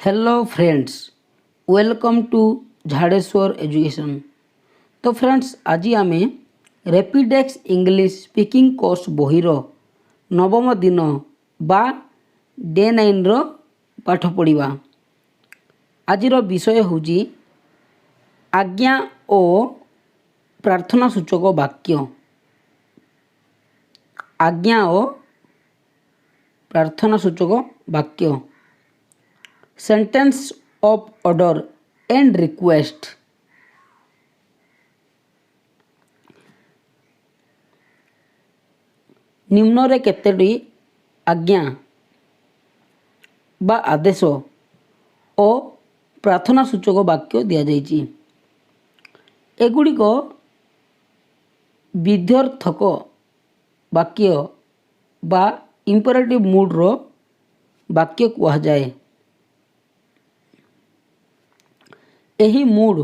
Hello friends, welcome to Jhadeshwar education. तो friends, आज आम रैपिडेक्स इंग्लिश स्पीकिंग कोर्स बहिर नवम दिन बा डे 9 पाठ पढ़ा। आजिर विषय हूँ आज्ञा ओ प्रार्थना सूचक वाक्य। आज्ञा ओ प्रार्थना सूचक वाक्य। Sentence of order and request. निम्न केतोटी आज्ञा बा आदेश ओ प्रार्थना सूचक वाक्य दि जाइए। एगुड़िक विध्यर्थक वाक्य बा इंपरेटिव मूड रो वाक्य कहा जाए। एही मूड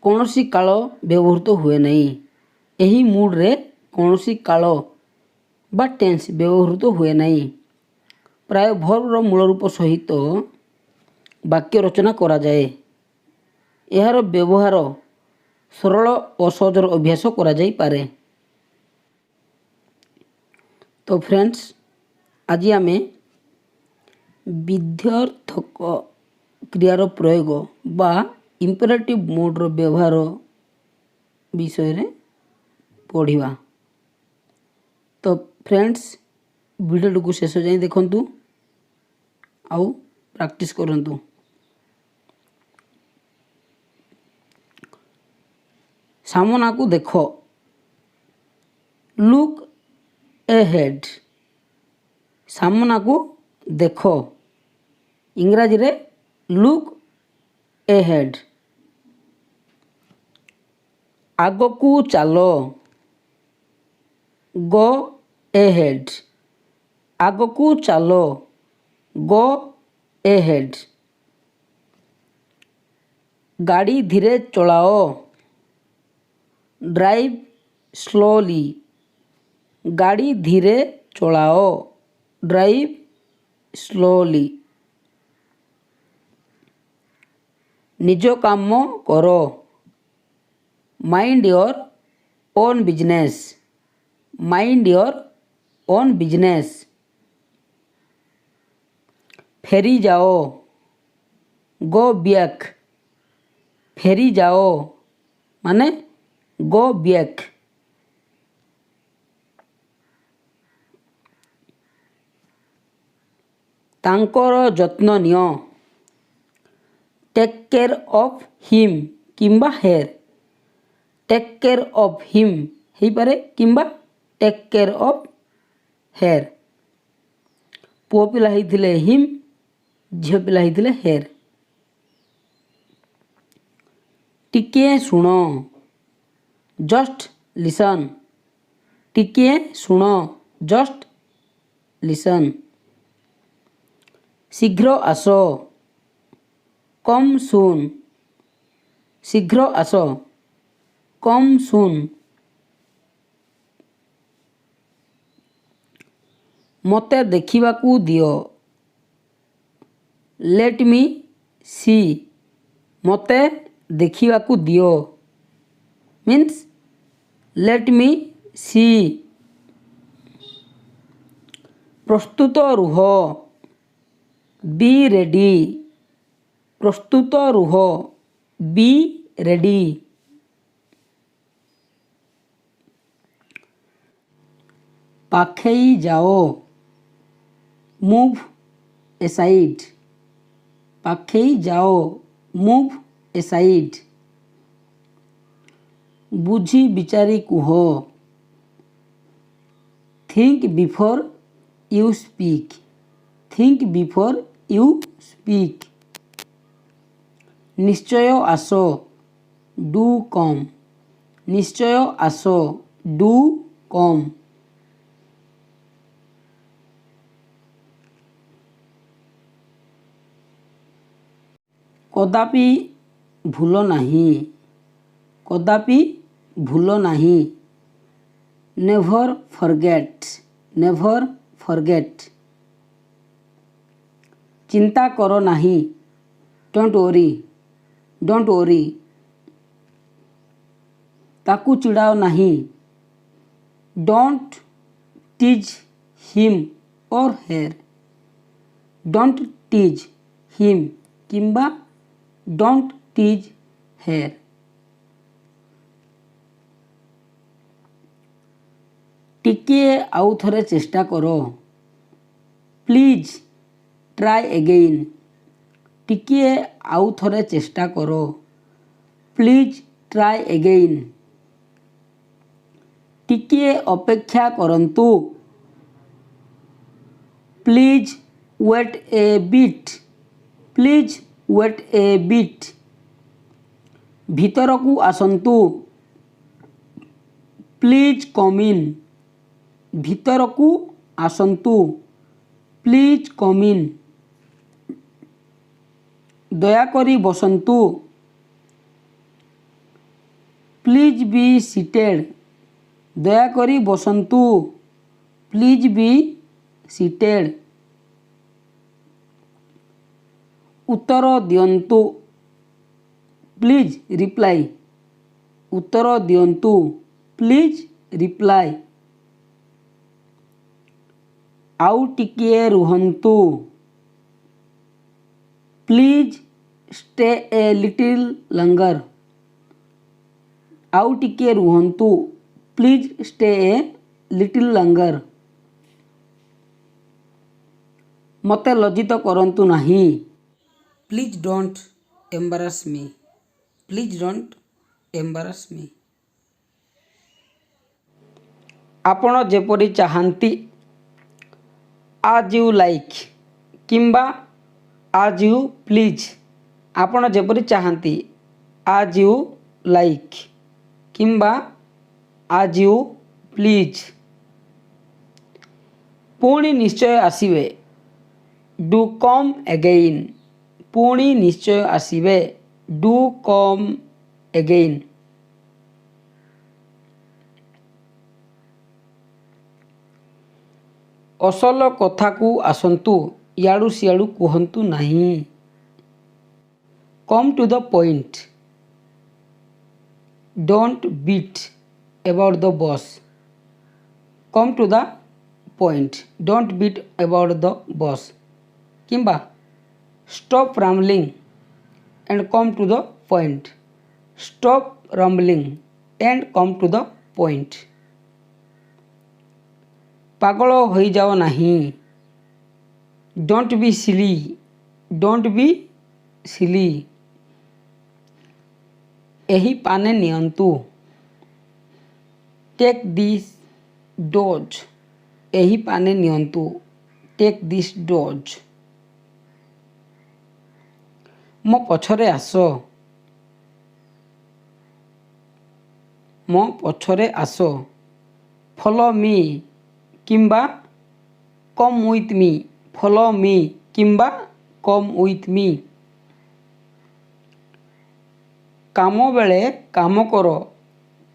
कौनसी काल व्यवहृत हुए नहीं। एही मूड रे कौनसी काल बा टेंस व्यवहृत हुए नहीं। प्राय भर्बर मूल रूप सहित वाक्य रचना करा जाए। यार व्यवहार सरल और सहजर अभ्यास करा जाई पारे। तो फ्रेंड्स, आज आमे विध्यर्थक क्रियार प्रयोग बा इंपेरेटिव मोड्र व्यवहार विषय रे पढ़िबा। तो फ्रेंड्स, वीडियो को शेष जाए देखंतु आउ प्रैक्टिस करंतु। सामना को देखो, लुक अहेड। सामना को देखो, इंग्राजी रे लुक अहेड। आगकू चलो, गो अहेड। आगकू चलो, गो अहेड। गाड़ी धीरे चलाओ, ड्राइव स्लोली। गाड़ी धीरे चलाओ, ड्राइव स्लोली। निज काम करो, mind your own business. Mind your own business. फेरी जाओ, गो बैक। फेरी जाओ माने गो बैक। तांकर जत्न नियो, टेक केयर ऑफ हिम किंबा her. Take care of him ही पारे किंबा टेक केयर ऑफ हेयर। पुओ पिला हिथिले हिम, झियो पिला हिथिले हेयर। टिके सुनो, जस्ट लिसन। टिके सुनो, जस्ट लिसन। शीघ्र आसो, कम सुन। शीघ्र आसो, कम सुन। मते देखिबाकू दियो, लेट मी सी। मते देखिबाकू दियो मीन्स लेट मी सी। प्रस्तुत रुह, बी रेडी। प्रस्तुत रुह, बी रेडी। पाखेई जाओ, मूव एसाइड। पाखेई जाओ, मूव एसाइड। बुझी विचारी कुह, think before you speak. Think before you speak. निश्चय आसो, डू कम। निश्चय आसो, डू कम। कदापि भूल नहीं। कदापि भूल नहीं। Never forget. Never forget. ଚିନ୍ତା କର ନାହିଁ, ଡୋଣ୍ଟ ୱରି, ଡୋଣ୍ଟ ୱରି। ତାକୁ ଚିଡ଼ାଅ ନାହିଁ, ଡୋଣ୍ଟ ଟିଜ୍ ହିମ୍ ଅର୍ ହେର୍, ଡୋଣ୍ଟ ଟିଜ୍ ହିମ୍ କିମ୍ବା ଡୋଣ୍ଟ ଟିଜ୍ ହେର୍। ଟିକିଏ ଆଉ ଥରେ ଚେଷ୍ଟା କର, ପ୍ଲିଜ୍ ଟ୍ରାଏ ଏଗେଇନ୍, ଟିକିଏ ଆଉ ଥରେ ଚେଷ୍ଟା କର, ପ୍ଲିଜ୍ ଟ୍ରାଏ ଏଗେଇନ୍। ଟିକିଏ ଅପେକ୍ଷା କରନ୍ତୁ, please wait a bit, please wait a bit. ଭିତରକୁ ଆସନ୍ତୁ, ପ୍ଲିଜ୍ କମ୍ ଇନ୍, ଭିତରକୁ ଆସନ୍ତୁ, ପ୍ଲିଜ୍ କମ୍ ଇନ୍। ଦୟାକରି ବସନ୍ତୁ, ପ୍ଲିଜ୍ ବି ସିଟେଡ୍, ଦୟାକରି ବସନ୍ତୁ, ପ୍ଲିଜ୍ ବି ସିଟେଡ୍। ଉତ୍ତର ଦିଅନ୍ତୁ, ପ୍ଲିଜ୍ ରିପ୍ଲାଏ, ଉତ୍ତର ଦିଅନ୍ତୁ, ପ୍ଲିଜ୍ ରିପ୍ଲାଏ। ଆଉ ଟିକିଏ ରୁହନ୍ତୁ, please stay A little longer, ଆଉ ଟିକିଏ ରୁହନ୍ତୁ, please stay A little longer. ମୋତେ ଲଜ୍ଜିତ କରନ୍ତୁ ନାହିଁ, ପ୍ଲିଜ୍ ଡୋଣ୍ଟ ଏମ୍ବାରାସ୍ ମି, ପ୍ଲିଜ୍ ଡୋଣ୍ଟ ଏମ୍ବାରାସ୍ ମି। ଆପଣ ଯେପରି ଚାହାନ୍ତି, ଆଜ୍ ୟୁ ଲାଇକ୍ କିମ୍ବା ଆଜ୍ ୟୁ ପ୍ଲିଜ୍, ଆପଣ ଯେପରି ଚାହାନ୍ତି, ଆଜ୍ ୟୁ ଲାଇକ୍ କିମ୍ବା ଆଜ୍ ୟୁ ପ୍ଲିଜ୍। ପୁଣି ନିଶ୍ଚୟ ଆସିବେ, ଡୁ କମ୍ ଏଗେଇନ୍, ପୁଣି ନିଶ୍ଚୟ ଆସିବେ, ଡୁ କମ୍ ଏଗେଇନ୍। ଅସଲ କଥାକୁ ଆସନ୍ତୁ, ଇଆଡ଼ୁ ସିଆଡ଼ୁ କୁହନ୍ତୁ ନାହିଁ। Come to the point, don't beat about the bush, come to the point, don't beat about the bush କିମ୍ବା stop rambling and come to the point, stop rambling and come to the point. ପାଗଳ ହୋଇଯାଅ ନାହିଁ, don't B Silli, don't ବି ସିଲି। ଏହି ପାନେ ନିଅନ୍ତୁ, take this dose, ଏହି ପାନେ ନିଅନ୍ତୁ, ଟେକ୍ ଦିସ୍ ଡୋଜ୍। ମୋ ପଛରେ ଆସ, ମୋ ପଛରେ ଆସ, ଫଲୋ ମି କିମ୍ବା କମ୍ ୱିଥ୍ ମି, ଫଲୋ ମି କିମ୍ବା କମ୍ ୱିଥ୍ ମି। କାମ ବେଳେ କାମ କର,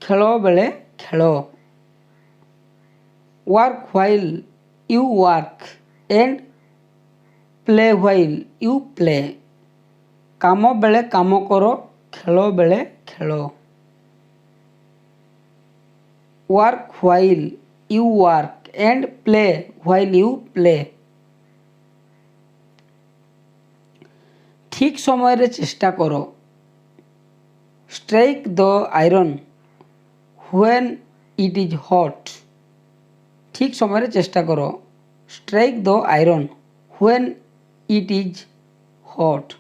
ଖେଳ ବେଳେ ଖେଳ, work while you work and play while you play. କାମ ବେଳେ କାମ କର, ଖେଳ ବେଳେ ଖେଳ, work while you work and play while you play. ଠିକ୍ ସମୟରେ ଚେଷ୍ଟା କର, strike the iron when it is hot, ଠିକ୍ ସମୟରେ ଚେଷ୍ଟା କର, strike the iron when it is hot.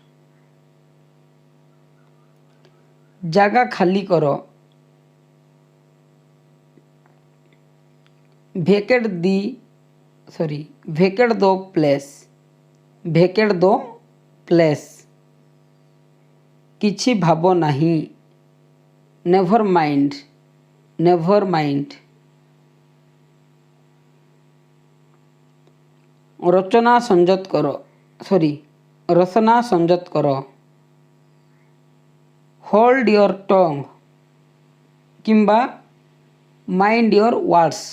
ଜାଗା ଖାଲି କର, ଭେକେଟ୍ ଦ ପ୍ଲେସ୍, ଭେକେଟ୍ ଦ ପ୍ଲେସ୍। କିଛି ଭାବ ନାହିଁ, ନେଭର୍ ମାଇଣ୍ଡ, ନେଭର୍ ମାଇଣ୍ଡ। ରଚନା ସଂଯତ କର, ରଚନା ସଂଯତ କର, ହୋଲ୍ଡ ୟୋର୍ ଟଙ୍ଗ୍ କିମ୍ବା ମାଇଣ୍ଡ ୟୋର୍ ୱାର୍ଡସ୍,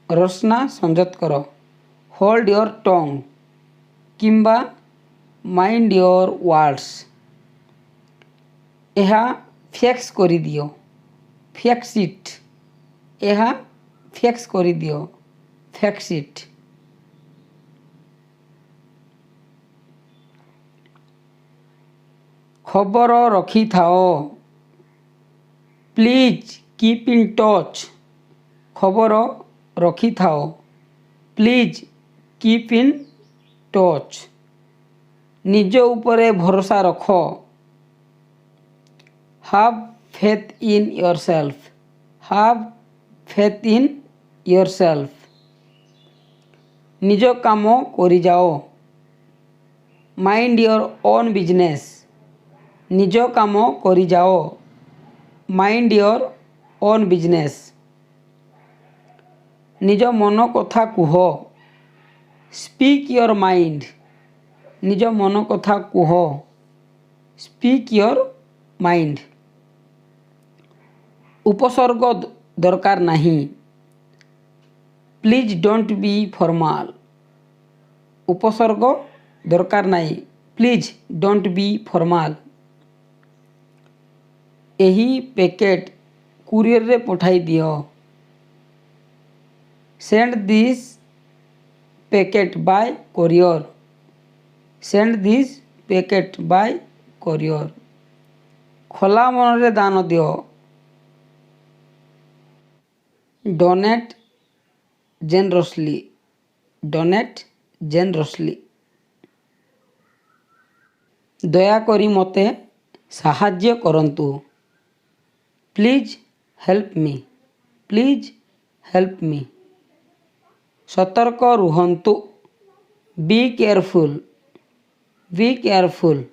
ରଚନା ସଂଯତ କର, ହୋଲ୍ଡ ୟୋର୍ ଟଙ୍ଗ୍ କିମ୍ବା ମାଇଣ୍ଡ ୟୋର ୱାର୍ଡ଼ସ୍। ଏହା ଫିକ୍ସ କରିଦିଅ, ଫିକ୍ସ ଇଟ୍। ଏହା ଫିକ୍ସ କରିଦିଅ, ଫିକ୍ସ ଇଟ୍। ଖବର ରଖିଥାଅ, ପ୍ଲିଜ୍ କିପ୍ ଇନ୍ ଟଚ୍। ଖବର ରଖିଥାଅ, ପ୍ଲିଜ୍ କିପ୍ ଇନ୍ ଟଚ୍। ନିଜ ଉପରେ ଭରସା ରଖ, have faith in yourself. Have faith in yourself. ନିଜ କାମ କରିଯାଅ, ମାଇଣ୍ଡ ୟୋର ଓନ୍ ବିଜନେସ୍। ନିଜ କାମ କରିଯାଅ, ମାଇଣ୍ଡ ୟୋର ଓନ୍ ବିଜନେସ୍। ନିଜ ମନ କଥା କୁହ, ସ୍ପିକ୍ ୟୋର ମାଇଣ୍ଡ। ନିଜ ମନ କଥା କୁହ, ସ୍ପିକ୍ ୟୋର ମାଇଣ୍ଡ। ଉପସର୍ଗ ଦରକାର ନାହିଁ, ପ୍ଲିଜ୍ ଡୋଣ୍ଟ ବି ଫର୍ମାଲ। ଉପସର୍ଗ ଦରକାର ନାହିଁ, ପ୍ଲିଜ୍ ଡୋଣ୍ଟ ବି ଫର୍ମାଲ। ଏହି ପ୍ୟାକେଟ୍ କୁରିଅରରେ ପଠାଇ ଦିଅ, send this packet Bai courier. Send this packet Bai courier. ଖୋଲା ମନରେ ଦାନ ଦିଅ, ଡୋନେଟ୍ ଜେନରସଲି। ଡୋନେଟ୍ ଜେନରସଲି। ଦୟାକରି ମୋତେ ସାହାଯ୍ୟ କରନ୍ତୁ, ପ୍ଲିଜ୍ ହେଲ୍ପ ମି। ପ୍ଲିଜ୍ ହେଲ୍ପ ମି। ସତର୍କ ରୁହନ୍ତୁ, ବି କେୟାରଫୁଲ୍। ବି କେୟାରଫୁଲ୍।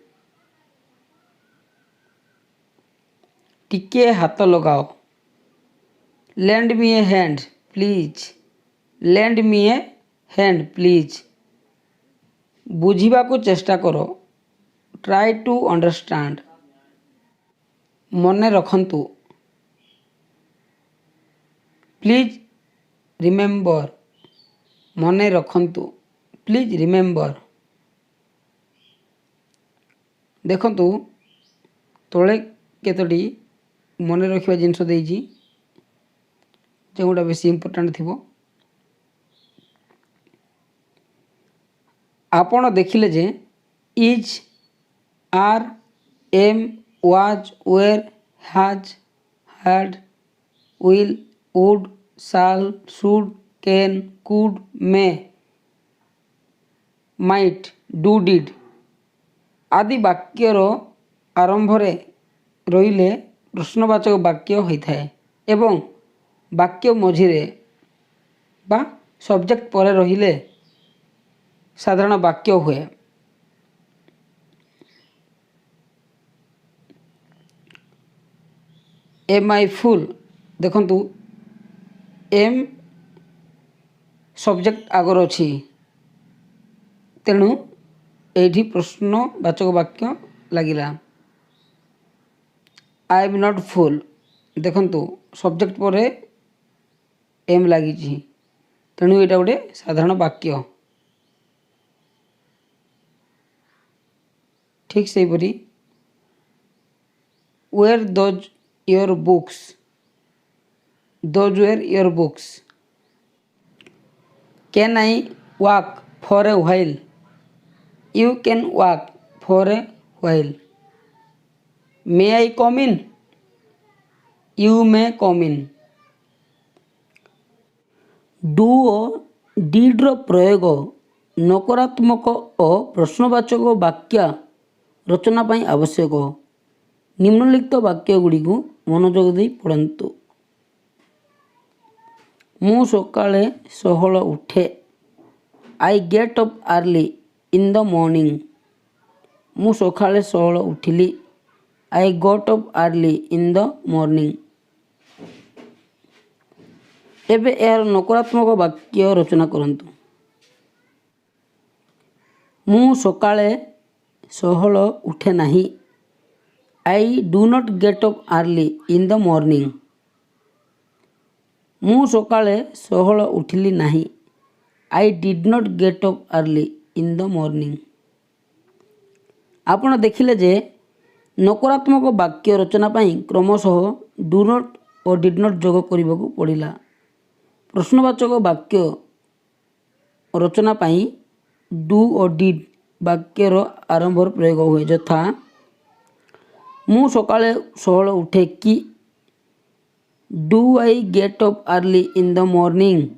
ଟିକିଏ ହାତ ଲଗାଅ, ଲେଣ୍ଡ ମି ଏ ହ୍ୟାଣ୍ଡ ପ୍ଲିଜ୍। ଲେଣ୍ଡ ମି ଏ ହ୍ୟାଣ୍ଡ ପ୍ଲିଜ୍। ବୁଝିବାକୁ ଚେଷ୍ଟା କର, ଟ୍ରାଏ ଟୁ ଅଣ୍ଡରଷ୍ଟାଣ୍ଡ। ମନେ ରଖନ୍ତୁ, ପ୍ଲିଜ୍ ରିମେମ୍ବର। ମନେ ରଖନ୍ତୁ, ପ୍ଲିଜ୍ ରିମେମ୍ବର। ଦେଖନ୍ତୁ ତଳେ କେତୋଟି ମନେ ରଖିବା ଜିନିଷ ଦେଇଛି, ଯେଉଁଟା ବେଶୀ ଇମ୍ପୋର୍ଟାଣ୍ଟ ଥିବ। ଆପଣ ଦେଖିଲେ ଯେ is, are, am, was, were, has, had, will, would, shall, should, can, could, may, might, do, did ଆଦି ବାକ୍ୟର ଆରମ୍ଭରେ ରହିଲେ ପ୍ରଶ୍ନବାଚକ ବାକ୍ୟ ହୋଇଥାଏ ଏବଂ ବାକ୍ୟ ମଝିରେ ବା ସବଜେକ୍ଟ ପରେ ରହିଲେ ସାଧାରଣ ବାକ୍ୟ ହୁଏ। ଏମ୍ ଆଇ ଫୁଲ୍। ଦେଖନ୍ତୁ ଏମ୍ ସବଜେକ୍ଟ ଆଗରେ ଅଛି, ତେଣୁ ଏଇଠି ପ୍ରଶ୍ନବାଚକ ବାକ୍ୟ ଲାଗିଲା। ଆଇ ଏମ୍ ନଟ୍ ଫୁଲ୍। ଦେଖନ୍ତୁ ସବଜେକ୍ଟ ପରେ ଏମ୍ ଲାଗିଛି, ତେଣୁ ଏଇଟା ଗୋଟେ ସାଧାରଣ ବାକ୍ୟ। ଠିକ୍ ସେହିପରି where those your books. Those were your books. Can I walk for a while. You can walk for a while. May I come in. You may come in. Do ଓ ଡିଡ୍ର ପ୍ରୟୋଗ ନକାରାତ୍ମକ ଓ ପ୍ରଶ୍ନବାଚକ ବାକ୍ୟ ରଚନା ପାଇଁ ଆବଶ୍ୟକ। ନିମ୍ନଲିଖିତ ବାକ୍ୟଗୁଡ଼ିକୁ ମନୋଯୋଗ ଦେଇ ପଢ଼ନ୍ତୁ। ମୁଁ ସକାଳେ 16 ଉଠେ। I get up early in the morning. ମୁଁ ସକାଳେ 16 ଉଠିଲି। I got up early in the morning. ଏବେ ଏହାର ନକାରାତ୍ମକ ବାକ୍ୟ ରଚନା କରନ୍ତୁ। ମୁଁ ସକାଳେ 16 ଉଠେ ନାହିଁ। I do not get up early in the morning. ମୁଁ ସକାଳେ 16 ଉଠିଲି ନାହିଁ। I did not get up early in the morning. आपण देखिले जे नकारात्मक वाक्य रचना पाई क्रमशः डू नॉट और डिड नॉट जोग करने को पड़ा। प्रश्नवाचक वाक्य रचना पाई डू और डिड वाक्यर आरंभ प्रयोग हुए, यथा मु सकाळे 16 उठे कि, do I get up early in the morning,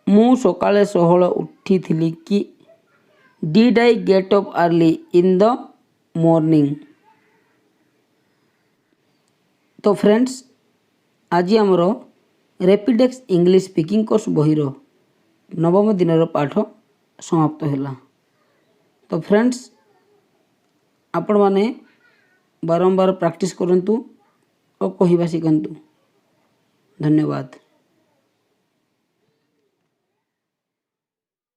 मु सकाळे 16 उठी थिली कि, did I get up early in the morning. तो फ्रेंड्स, आज आमर रैपिडेक्स इंग्लिश स्पीकिंग कोर्स बहिर नवम दिन पाठ समाप्त है। तो फ्रेंड्स, आपण माने बारंबार प्रैक्टिस करंतु और कहवा शिखंतु। धन्यवाद।